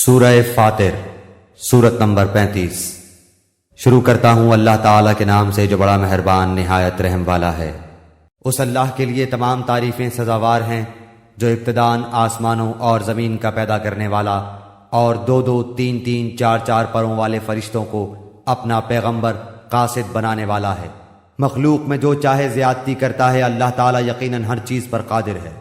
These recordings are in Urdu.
سورہ فاطر سورت نمبر 35۔ شروع کرتا ہوں اللہ تعالیٰ کے نام سے جو بڑا مہربان نہایت رحم والا ہے۔ اس اللہ کے لیے تمام تعریفیں سزاوار ہیں جو ابتداً آسمانوں اور زمین کا پیدا کرنے والا اور دو دو تین تین چار چار پروں والے فرشتوں کو اپنا پیغمبر قاصد بنانے والا ہے۔ مخلوق میں جو چاہے زیادتی کرتا ہے، اللہ تعالیٰ یقیناً ہر چیز پر قادر ہے۔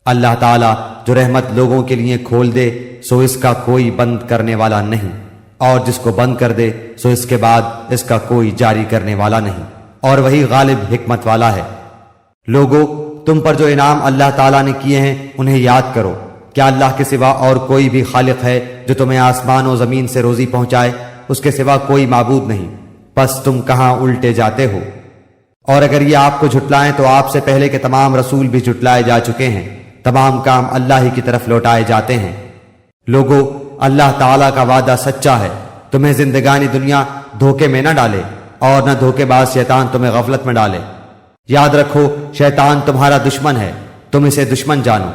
اللہ تعالیٰ جو رحمت لوگوں کے لیے کھول دے سو اس کا کوئی بند کرنے والا نہیں، اور جس کو بند کر دے سو اس کے بعد اس کا کوئی جاری کرنے والا نہیں، اور وہی غالب حکمت والا ہے۔ لوگو، تم پر جو انعام اللہ تعالیٰ نے کیے ہیں انہیں یاد کرو۔ کیا اللہ کے سوا اور کوئی بھی خالق ہے جو تمہیں آسمان و زمین سے روزی پہنچائے؟ اس کے سوا کوئی معبود نہیں، پس تم کہاں الٹے جاتے ہو؟ اور اگر یہ آپ کو جھٹلائیں تو آپ سے پہلے کے تمام رسول بھی جھٹلائے جا چکے ہیں۔ تمام کام اللہ ہی کی طرف لوٹائے جاتے ہیں۔ لوگو، اللہ تعالیٰ کا وعدہ سچا ہے، تمہیں زندگانی دنیا دھوکے میں نہ ڈالے اور نہ دھوکے باز شیطان تمہیں غفلت میں ڈالے۔ یاد رکھو، شیطان تمہارا دشمن ہے، تم اسے دشمن جانو۔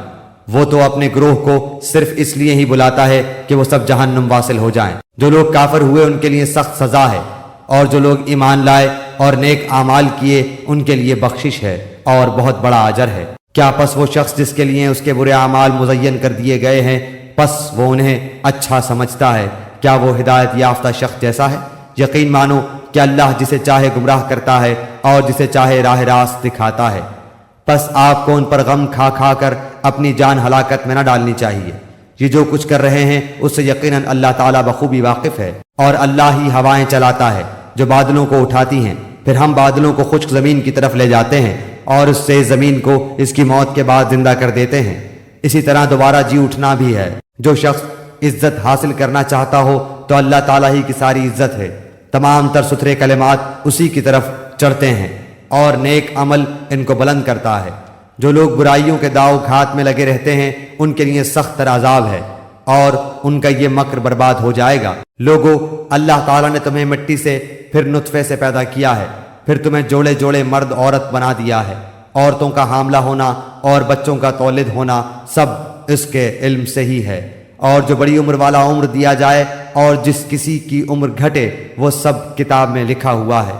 وہ تو اپنے گروہ کو صرف اس لیے ہی بلاتا ہے کہ وہ سب جہنم واصل ہو جائیں۔ جو لوگ کافر ہوئے ان کے لیے سخت سزا ہے، اور جو لوگ ایمان لائے اور نیک اعمال کیے ان کے لیے بخشش ہے اور بہت بڑا اجر ہے۔ کیا پس وہ شخص جس کے لیے اس کے برے اعمال مزین کر دیے گئے ہیں، پس وہ انہیں اچھا سمجھتا ہے؟ کیا وہ ہدایت یافتہ شخص جیسا ہے؟ یقین مانو کہ اللہ جسے چاہے گمراہ کرتا ہے اور جسے چاہے راہ راست دکھاتا ہے۔ پس آپ کو ان پر غم کھا کھا کر اپنی جان ہلاکت میں نہ ڈالنی چاہیے۔ یہ جو کچھ کر رہے ہیں اس سے یقیناً اللہ تعالیٰ بخوبی واقف ہے۔ اور اللہ ہی ہوائیں چلاتا ہے جو بادلوں کو اٹھاتی ہیں، پھر ہم بادلوں کو خشک زمین کی طرف لے جاتے ہیں اور اس سے زمین کو اس کی موت کے بعد زندہ کر دیتے ہیں۔ اسی طرح دوبارہ جی اٹھنا بھی ہے۔ جو شخص عزت حاصل کرنا چاہتا ہو تو اللہ تعالیٰ ہی کی ساری عزت ہے۔ تمام تر ستھرے کلمات اسی کی طرف چڑھتے ہیں اور نیک عمل ان کو بلند کرتا ہے۔ جو لوگ برائیوں کے داؤ گھات میں لگے رہتے ہیں ان کے لیے سخت تر عذاب ہے، اور ان کا یہ مکر برباد ہو جائے گا۔ لوگو، اللہ تعالیٰ نے تمہیں مٹی سے پھر نطفے سے پیدا کیا ہے، پھر تمہیں جوڑے جوڑے مرد عورت بنا دیا ہے۔ عورتوں کا حاملہ ہونا اور بچوں کا تولد ہونا سب اس کے علم سے ہی ہے، اور جو بڑی عمر والا عمر دیا جائے اور جس کسی کی عمر گھٹے وہ سب کتاب میں لکھا ہوا ہے۔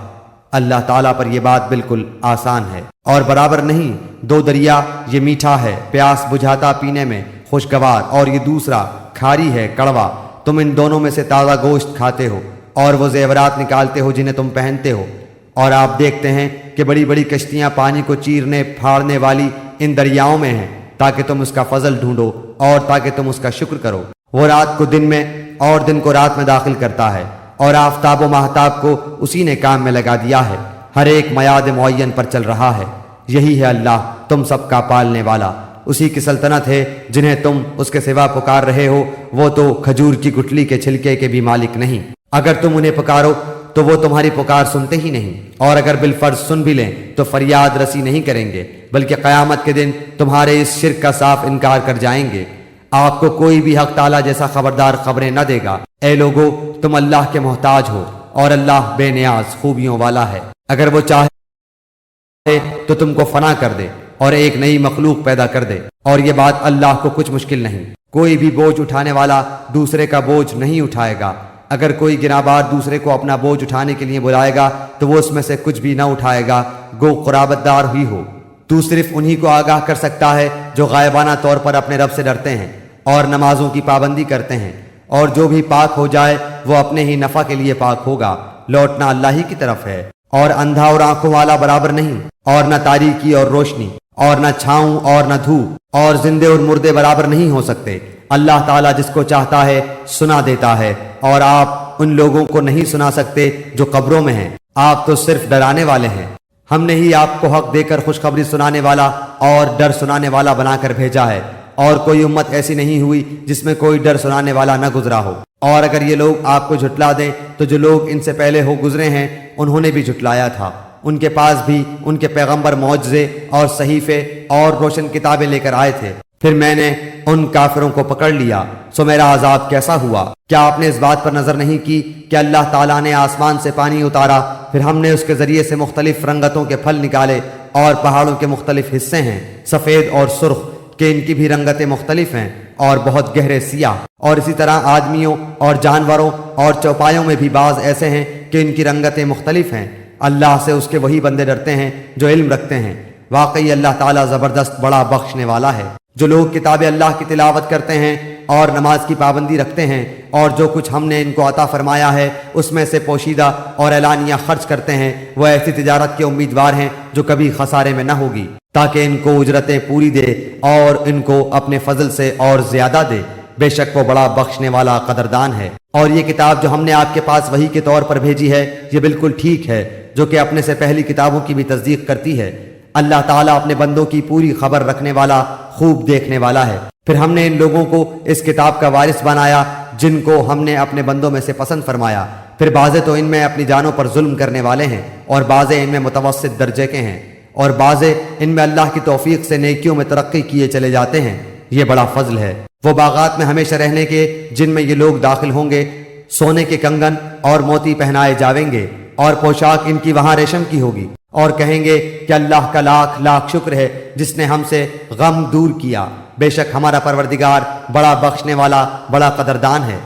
اللہ تعالیٰ پر یہ بات بالکل آسان ہے اور برابر نہیں۔ دو دریا، یہ میٹھا ہے پیاس بجھاتا پینے میں خوشگوار، اور یہ دوسرا کھاری ہے کڑوا۔ تم ان دونوں میں سے تازہ گوشت کھاتے ہو اور وہ زیورات نکالتے ہو جنہیں تم پہنتے ہو، اور آپ دیکھتے ہیں کہ بڑی بڑی کشتیاں پانی کو چیرنے پھاڑنے والی ان دریاؤں میں ہیں تاکہ تم اس کا فضل ڈھونڈو اور تاکہ تم اس کا شکر کرو۔ وہ رات کو دن میں اور دن کو رات میں داخل کرتا ہے، اور آفتاب و ماہتاب کو اسی نے کام میں لگا دیا ہے۔ ہر ایک میعاد معین پر چل رہا ہے۔ یہی ہے اللہ تم سب کا پالنے والا۔ اسی کی سلطنت ہے جنہیں تم اس کے سوا پکار رہے ہو، وہ تو کھجور کی گٹھلی کے چھلکے کے بھی مالک نہیں۔ اگر تم انہیں پکارو تو وہ تمہاری پکار سنتے ہی نہیں، اور اگر بالفرض سن بھی لیں تو فریاد رسی نہیں کریں گے، بلکہ قیامت کے دن تمہارے اس شرک کا صاف انکار کر جائیں گے۔ آپ کو کوئی بھی حق تعالیٰ جیسا خبردار خبریں نہ دے گا۔ اے لوگو، تم اللہ کے محتاج ہو، اور اللہ بے نیاز خوبیوں والا ہے۔ اگر وہ چاہے تو تم کو فنا کر دے اور ایک نئی مخلوق پیدا کر دے، اور یہ بات اللہ کو کچھ مشکل نہیں۔ کوئی بھی بوجھ اٹھانے والا دوسرے کا بوجھ نہیں اٹھائے گا۔ اگر کوئی گناہبار دوسرے کو اپنا بوجھ اٹھانے کے لیے بلائے گا تو وہ اس میں سے کچھ بھی نہ اٹھائے گا، گو قرابت دار ہی ہو۔ تو صرف انہی کو آگاہ کر سکتا ہے جو غائبانہ طور پر اپنے رب سے ڈرتے ہیں اور نمازوں کی پابندی کرتے ہیں، اور جو بھی پاک ہو جائے وہ اپنے ہی نفع کے لیے پاک ہوگا۔ لوٹنا اللہ ہی کی طرف ہے۔ اور اندھا اور آنکھوں والا برابر نہیں، اور نہ تاریکی اور روشنی، اور نہ چھاؤں اور نہ دھوپ، اور زندے اور مردے برابر نہیں ہو سکتے۔ اللہ تعالیٰ جس کو چاہتا ہے سنا دیتا ہے، اور آپ ان لوگوں کو نہیں سنا سکتے جو قبروں میں ہیں۔ آپ تو صرف ڈرانے والے ہیں۔ ہم نے ہی آپ کو حق دے کر خوشخبری سنانے والا اور ڈر سنانے والا بنا کر بھیجا ہے، اور کوئی امت ایسی نہیں ہوئی جس میں کوئی ڈر سنانے والا نہ گزرا ہو۔ اور اگر یہ لوگ آپ کو جھٹلا دیں تو جو لوگ ان سے پہلے ہو گزرے ہیں انہوں نے بھی جھٹلایا تھا۔ ان کے پاس بھی ان کے پیغمبر معجزے اور صحیفے اور روشن کتابیں لے کر آئے تھے، پھر میں نے ان کافروں کو پکڑ لیا، سو میرا عذاب کیسا ہوا۔ کیا آپ نے اس بات پر نظر نہیں کی کہ اللہ تعالیٰ نے آسمان سے پانی اتارا، پھر ہم نے اس کے ذریعے سے مختلف رنگتوں کے پھل نکالے، اور پہاڑوں کے مختلف حصے ہیں سفید اور سرخ۔ کہ ان کی بھی رنگتیں مختلف ہیں اور بہت گہرے سیاہ، اور اسی طرح آدمیوں اور جانوروں اور چوپایوں میں بھی بعض ایسے ہیں کہ ان کی رنگتیں مختلف ہیں۔ اللہ سے اس کے وہی بندے ڈرتے ہیں جو علم رکھتے ہیں۔ واقعی اللہ تعالیٰ زبردست بڑا بخشنے والا ہے۔ جو لوگ کتاب اللہ کی تلاوت کرتے ہیں اور نماز کی پابندی رکھتے ہیں اور جو کچھ ہم نے ان کو عطا فرمایا ہے اس میں سے پوشیدہ اور اعلانیہ خرچ کرتے ہیں، وہ ایسی تجارت کے امیدوار ہیں جو کبھی خسارے میں نہ ہوگی، تاکہ ان کو اجرتیں پوری دے اور ان کو اپنے فضل سے اور زیادہ دے۔ بے شک وہ بڑا بخشنے والا قدردان ہے۔ اور یہ کتاب جو ہم نے آپ کے پاس وحی کے طور پر بھیجی ہے یہ بالکل ٹھیک ہے، جو کہ اپنے سے پہلی کتابوں کی بھی تصدیق کرتی ہے۔ اللہ تعالیٰ اپنے بندوں کی پوری خبر رکھنے والا، خوب دیکھنے والا ہے۔ پھر ہم نے ان لوگوں کو اس کتاب کا وارث بنایا جن کو ہم نے اپنے بندوں میں سے پسند فرمایا، پھر بعضے تو ان میں اپنی جانوں پر ظلم کرنے والے ہیں اور بعضے ان میں متوسط درجے کے ہیں، اور بعضے ان میں اللہ کی توفیق سے نیکیوں میں ترقی کیے چلے جاتے ہیں۔ یہ بڑا فضل ہے۔ وہ باغات میں ہمیشہ رہنے کے جن میں یہ لوگ داخل ہوں گے، سونے کے کنگن اور موتی پہنائے جاویں گے، اور پوشاک ان کی وہاں ریشم کی ہوگی، اور کہیں گے کہ اللہ کا لاکھ لاکھ شکر ہے جس نے ہم سے غم دور کیا۔ بے شک ہمارا پروردگار بڑا بخشنے والا، بڑا قدردان ہے۔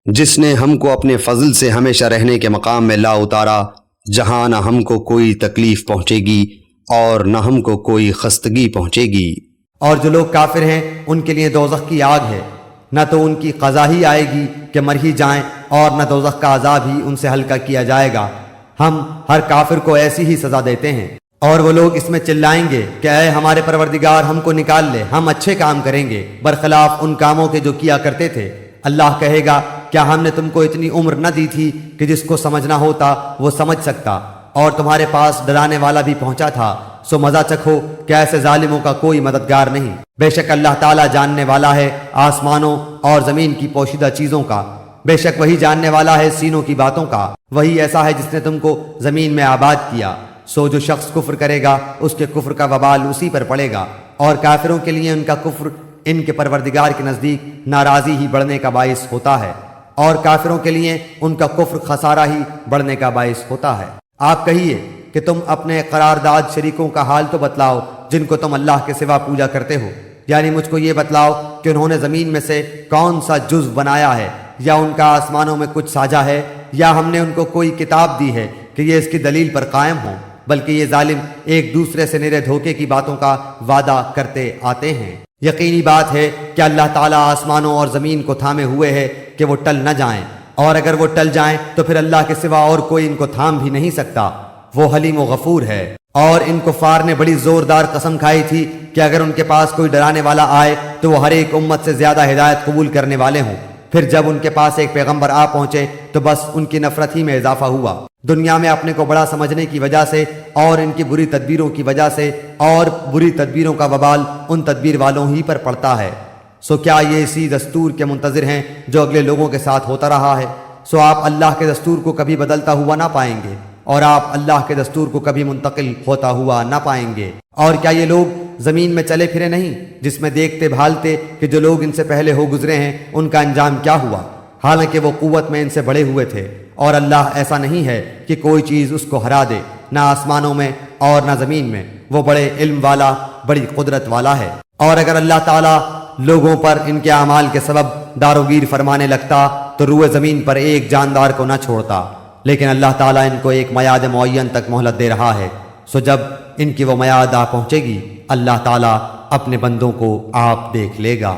جس نے ہم کو اپنے فضل سے ہمیشہ رہنے کے مقام میں لا اتارا، جہاں نہ ہم کو کوئی تکلیف پہنچے گی اور نہ ہم کو کوئی خستگی پہنچے گی۔ اور جو لوگ کافر ہیں ان کے لیے دوزخ کی آگ ہے، نہ تو ان کی قضا ہی آئے گی کہ مر ہی جائیں، اور نہ دوزخ کا عذاب ہی ان سے ہلکا کیا جائے گا۔ ہم ہر کافر کو ایسی ہی سزا دیتے ہیں۔ اور وہ لوگ اس میں چلائیں گے کہ اے ہمارے پروردگار ہم کو نکال لے، ہم اچھے کام کریں گے برخلاف ان کاموں کے جو کیا کرتے تھے۔ اللہ کہے گا کیا ہم نے تم کو اتنی عمر نہ دی تھی کہ جس کو سمجھنا ہوتا وہ سمجھ سکتا، اور تمہارے پاس ڈرانے والا بھی پہنچا تھا، سو مزہ چکھو کہ ایسے ظالموں کا کوئی مددگار نہیں۔ بے شک اللہ تعالیٰ جاننے والا ہے آسمانوں اور زمین کی پوشیدہ چیزوں کا، بے شک وہی جاننے والا ہے سینوں کی باتوں کا۔ وہی ایسا ہے جس نے تم کو زمین میں آباد کیا۔ سو جو شخص کفر کرے گا اس کے کفر کا وبال اسی پر پڑے گا، اور کافروں کے لیے ان کا کفر ان کے پروردگار کے نزدیک ناراضی ہی بڑھنے کا باعث ہوتا ہے، اور کافروں کے لیے ان کا کفر خسارہ ہی بڑھنے کا باعث ہوتا ہے۔ آپ کہیے کہ تم اپنے قرارداد شریکوں کا حال تو بتلاؤ جن کو تم اللہ کے سوا پوجا کرتے ہو، یعنی مجھ کو یہ بتلاؤ کہ انہوں نے زمین میں سے کون سا جزو بنایا ہے، یا ان کا آسمانوں میں کچھ ساجا ہے، یا ہم نے ان کو کوئی کتاب دی ہے کہ یہ اس کی دلیل پر قائم ہوں، بلکہ یہ ظالم ایک دوسرے سے نرے دھوکے کی باتوں کا وعدہ کرتے آتے ہیں۔ یقینی بات ہے کہ اللہ تعالیٰ آسمانوں اور زمین کو تھامے ہوئے ہے کہ وہ ٹل نہ جائیں، اور اگر وہ ٹل جائیں تو پھر اللہ کے سوا اور کوئی ان کو تھام بھی نہیں سکتا۔ وہ حلیم و غفور ہے۔ اور ان کفار نے بڑی زوردار قسم کھائی تھی کہ اگر ان کے پاس کوئی ڈرانے والا آئے تو وہ ہر ایک امت سے زیادہ ہدایت قبول کرنے والے ہوں۔ پھر جب ان کے پاس ایک پیغمبر آ پہنچے تو بس ان کی نفرت ہی میں اضافہ ہوا۔ دنیا میں اپنے کو بڑا سمجھنے کی وجہ سے اور ان کی بری تدبیروں کی وجہ سے، اور بری تدبیروں کا وبال ان تدبیر والوں ہی پر پڑتا ہے۔ سو کیا یہ اسی دستور کے منتظر ہیں جو اگلے لوگوں کے ساتھ ہوتا رہا ہے؟ سو آپ اللہ کے دستور کو کبھی بدلتا ہوا نہ پائیں گے، اور آپ اللہ کے دستور کو کبھی منتقل ہوتا ہوا نہ پائیں گے۔ اور کیا یہ لوگ زمین میں چلے پھرے نہیں، جس میں دیکھتے بھالتے کہ جو لوگ ان سے پہلے ہو گزرے ہیں ان کا انجام کیا ہوا، حالانکہ وہ قوت میں ان سے بڑے ہوئے تھے۔ اور اللہ ایسا نہیں ہے کہ کوئی چیز اس کو ہرا دے، نہ آسمانوں میں اور نہ زمین میں، وہ بڑے علم والا، بڑی قدرت والا ہے۔ اور اگر اللہ تعالیٰ لوگوں پر ان کے اعمال کے سبب داروگیر فرمانے لگتا تو روئے زمین پر ایک جاندار کو نہ چھوڑتا، لیکن اللہ تعالیٰ ان کو ایک میعاد معین تک مہلت دے رہا ہے۔ سو جب ان کی وہ میعاد آ پہنچے گی، اللہ تعالیٰ اپنے بندوں کو آپ دیکھ لے گا۔